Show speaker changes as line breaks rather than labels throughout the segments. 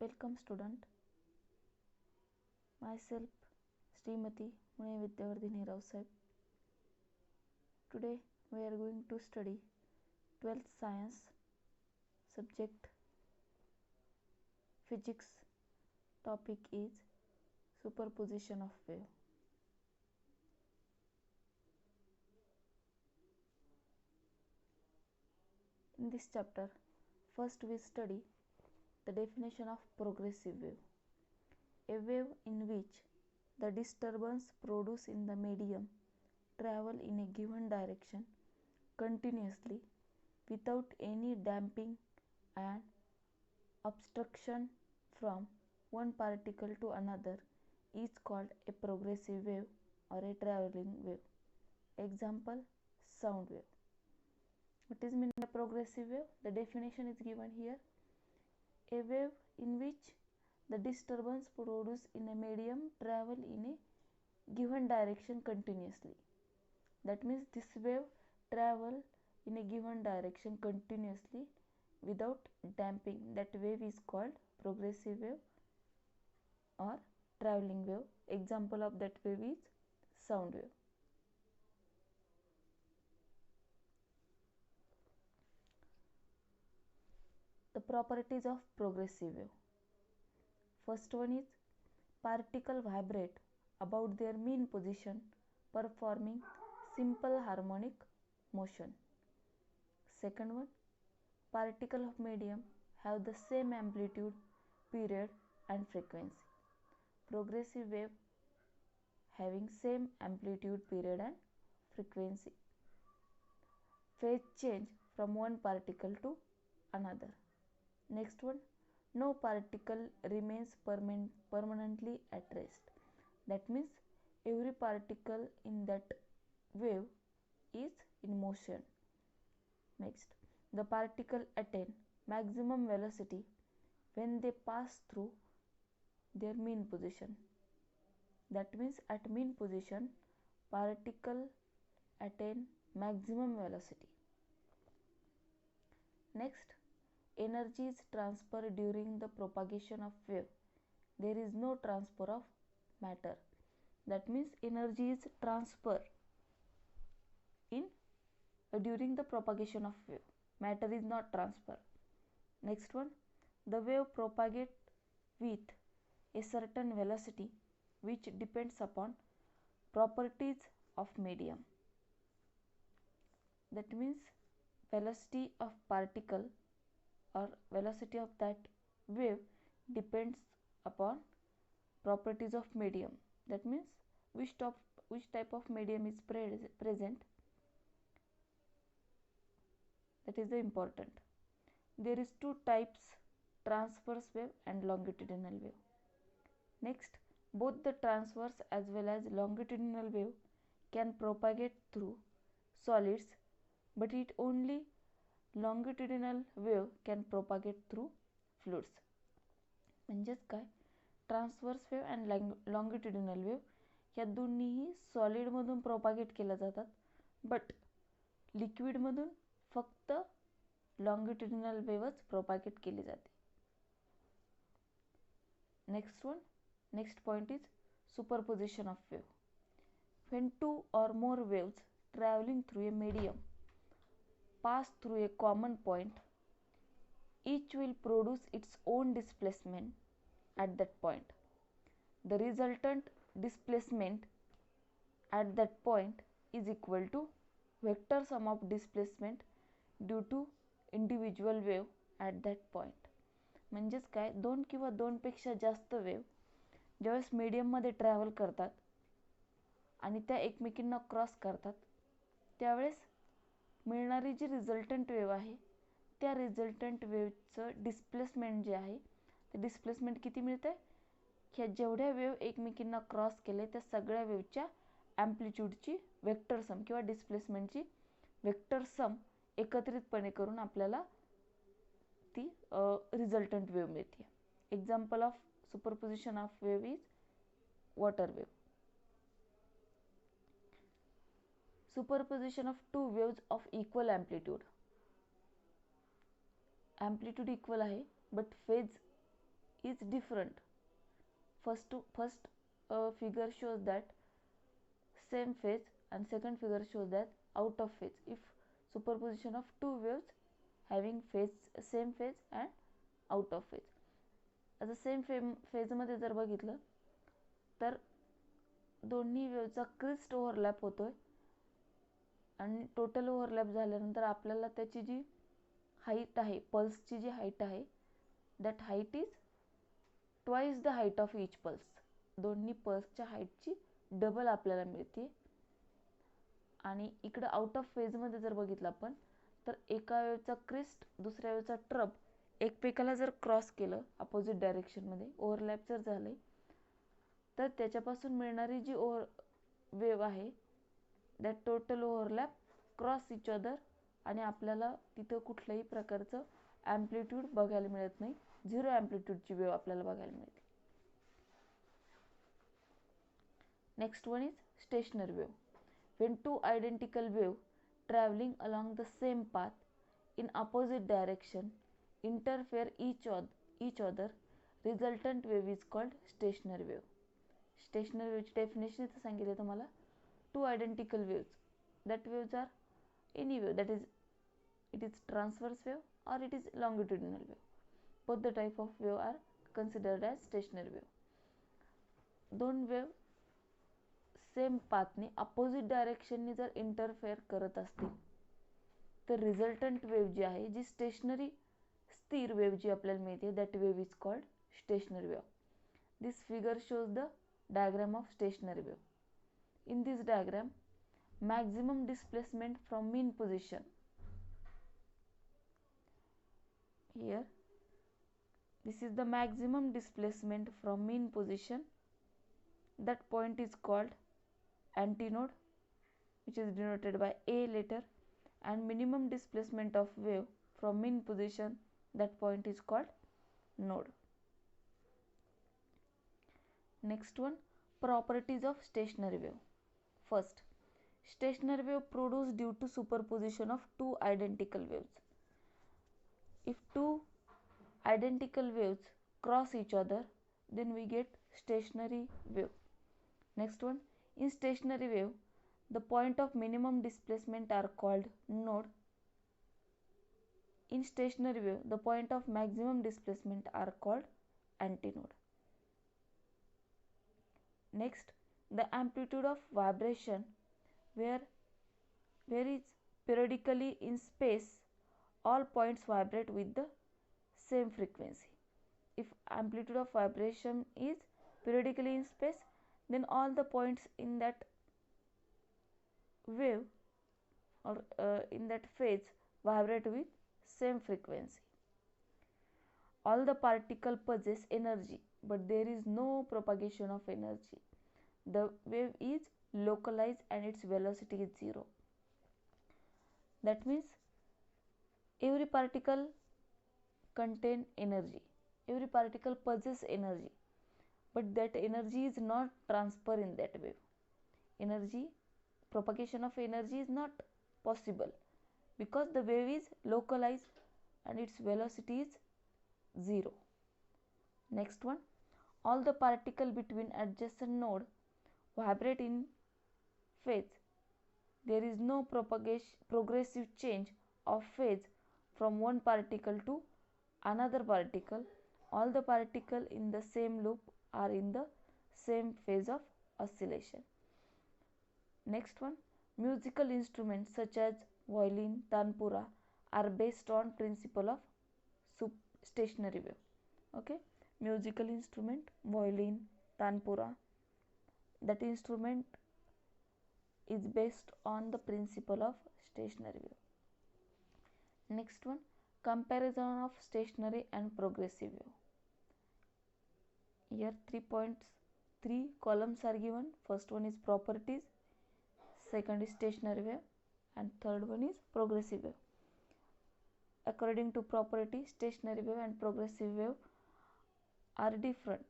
Welcome student. Myself Srimati Mune Vidyavardhini Rao Sahib. Today we are going to study 12th science subject physics. Topic is superposition of wave. In this chapter, first we study the definition of progressive wave. A wave in which the disturbance produced in the medium travel in a given direction continuously without any damping and obstruction from one particle to another is called a progressive wave or a traveling wave. Example, sound wave. What is meant by progressive wave? The definition is given here. A wave in which the disturbance produced in a medium travel in a given direction continuously. That means this wave travel in a given direction continuously without damping. That wave is called progressive wave or traveling wave. Example of that wave is sound wave. The properties of progressive wave. First one is particle vibrate about their mean position performing simple harmonic motion. Second one, particle of medium have the same amplitude, period and frequency. Progressive wave having same amplitude, period and frequency. Phase change from one particle to another. Next one, no particle remains permanently at rest. That means every particle in that wave is in motion. Next, the particle attain maximum velocity when they pass through their mean position. That means at mean position, particle attain maximum velocity. Next, energy is transferred during the propagation of wave. There is no transfer of matter. That means energy is transferred during the propagation of wave. Matter is not transferred. Next one, the wave propagates with a certain velocity which depends upon properties of medium. That means velocity of particle or velocity of that wave depends upon properties of medium. That means which type of medium is present. That is the important. There is two types, transverse wave and longitudinal wave. Next, both the transverse as well as longitudinal wave can propagate through solids, but it only longitudinal wave can propagate through fluids. म्हणजेच काय, transverse wave and लॉंगिट्युडिनल wave या दोन्हीही सॉलिडमधून propagate केल्या जातात, but लिक्विडमधून फक्त लॉंगिट्युडिनल वेव्हच propagate केली जाते. Next point is superposition of wave. When two or more waves traveling through a medium pass through a common point, each will produce its own displacement at that point. The resultant displacement at that point is equal to vector sum of displacement due to individual wave at that point. म्हणजेच काय, दोन किंवा दोनपेक्षा जास्त wave ज्यावेळेस मीडियममध्ये travel करतात आणि त्या एकमेकींना क्रॉस करतात, त्यावेळेस मिळणारी जी रिझल्टंट वेव्ह आहे त्या रिझल्टंट वेव्हचं डिस्प्लेसमेंट जे आहे ते डिस्प्लेसमेंट किती मिळतं आहे, ह्या जेवढ्या वेव्ह एकमेकींना क्रॉस केले त्या सगळ्या वेव्हच्या ॲम्प्लिट्यूडची वेक्टर सम किंवा डिस्प्लेसमेंटची वेक्टर सम एकत्रितपणे करून आपल्याला ती रिझल्टंट वेव्ह मिळते. Example of superposition of wave is water wave. Superposition of two waves of equal amplitude. Amplitude equal आहे but phase is different. First figure shows that same phase, and second figure shows that out of phase. If superposition of two waves having same phase and out of phase. आता same फेजमध्ये जर बघितलं तर दोन्ही वेव्हचा Christ overlap होतोय आणि total overlap झाल्यानंतर आपल्याला त्याची जी हाईट आहे, पल्सची जी हाईट आहे, that height is twice the height of each pulse. दोन्ही पल्सच्या हाईटची डबल आपल्याला मिळते. आणि इकडं आउट ऑफ फेजमध्ये जर बघितलं आपण तर एका वेव्हचा क्रिस्ट दुसऱ्या वेव्हचा ट्रब एकमेकाला जर क्रॉस केलं अपोजिट डायरेक्शनमध्ये, ओव्हरलॅप जर झाले, तर त्याच्यापासून मिळणारी जी वेव्ह आहे that total overlap cross each other, आणि आपल्याला तिथं कुठल्याही प्रकारचं ॲम्प्लिट्यूड बघायला मिळत नाही. 0 ॲम्प्लिट्यूडची वेव्ह आपल्याला बघायला मिळते. Next one is stationary wave. When two identical waves traveling along the same path in opposite direction interfere each other, resultant wave is called stationary wave. Stationary wave ची definition इथे सांगितले तुम्हाला. Two identical waves. That waves are any wave, that is it is transverse wave or it is longitudinal wave. Both the type of wave are considered as stationary wave. दोन wave same पाथने opposite डायरेक्शनने जर interfere करत असतील तर resultant wave जी आहे, जी stationery स्थिर wave जी आपल्याला मिळते, that wave is called stationery wave. This figure shows the diagram of stationery wave. In this diagram, maximum displacement from mean position. Here, this is the maximum displacement from mean position. That point is called antinode, which is denoted by A letter, and minimum displacement of wave from mean position, that point is called node. Next one, properties of stationary wave. First, stationary wave produced due to superposition of two identical waves. If two identical waves cross each other, then we get stationary wave. Next one, in stationary wave, the point of minimum displacement are called node. In stationary wave, the point of maximum displacement are called antinode. Next, the amplitude of vibration where varies periodically in space. All points vibrate with the same frequency. If amplitude of vibration is periodically in space, then all the points in that wave or in that phase vibrate with same frequency. All the particles possess energy, but there is no propagation of energy. The wave is localized and its velocity is 0. That means every particle contain energy, every particle possess energy, but that energy is not transfer in that wave. Propagation of energy is not possible because the wave is localized and its velocity is 0. Next one, all the particles between adjacent node vibrate in phase. There is no progressive change of phase from one particle to another particle. All the particles in the same loop are in the same phase of oscillation. Next one, musical instruments such as violin, tanpura are based on principle of stationary wave. Okay, musical instrument, violin, tanpura, that instrument is based on the principle of stationary wave. Next one, comparison of stationary and progressive wave. Here 3 columns are given. First one is properties, second is stationary wave, and third one is progressive wave. According to property, stationary wave and progressive wave are different.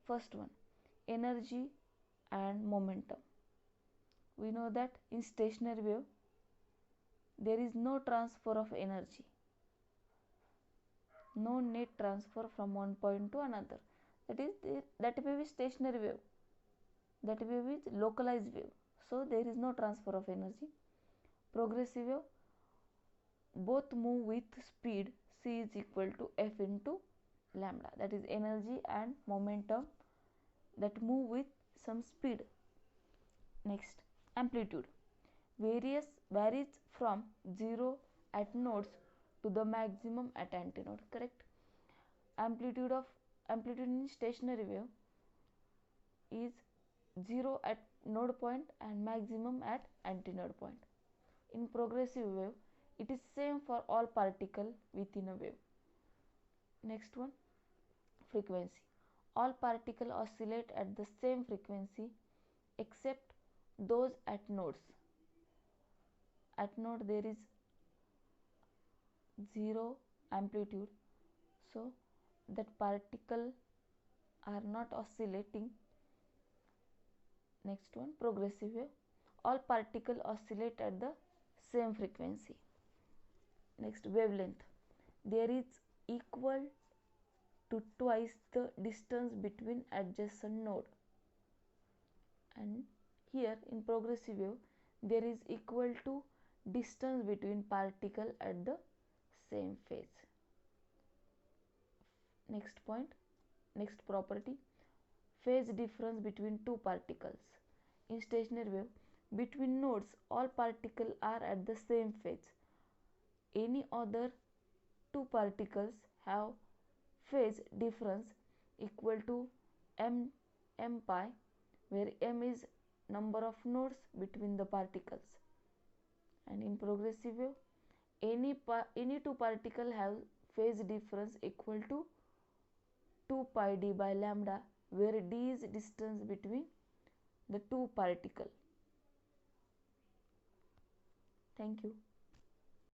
First one, energy and momentum. We know that in stationary wave there is no transfer of energy. no net transfer from one point to another. That is, that wave is stationary wave, that wave is localized wave, so there is no transfer of energy. Progressive wave, both move with speed c is equal to f into lambda, that is energy and momentum that move with some speed. Next, amplitude varies from 0 at nodes to the maximum at antinode. Correct. Amplitude in stationary wave is 0 at node point and maximum at antinode point. In progressive wave, it is same for all particle within a wave. Next one, frequency. All particle oscillate at the same frequency except those at nodes. At node there is 0 amplitude, so that particle are not oscillating. Next one, progressive wave. All particle oscillate at the same frequency. Next, wavelength. There is equal to twice the distance between adjacent node. And here in progressive wave, there is equal to distance between particle at the same phase. Next point, next property, phase difference between two particles. In stationary wave, between nodes all particles are at the same phase. Any other two particles have phase difference equal to m pi, where m is number of nodes between the particles. And in progressive wave, any two particles have phase difference equal to 2 pi d by lambda, where d is distance between the two particles. Thank you.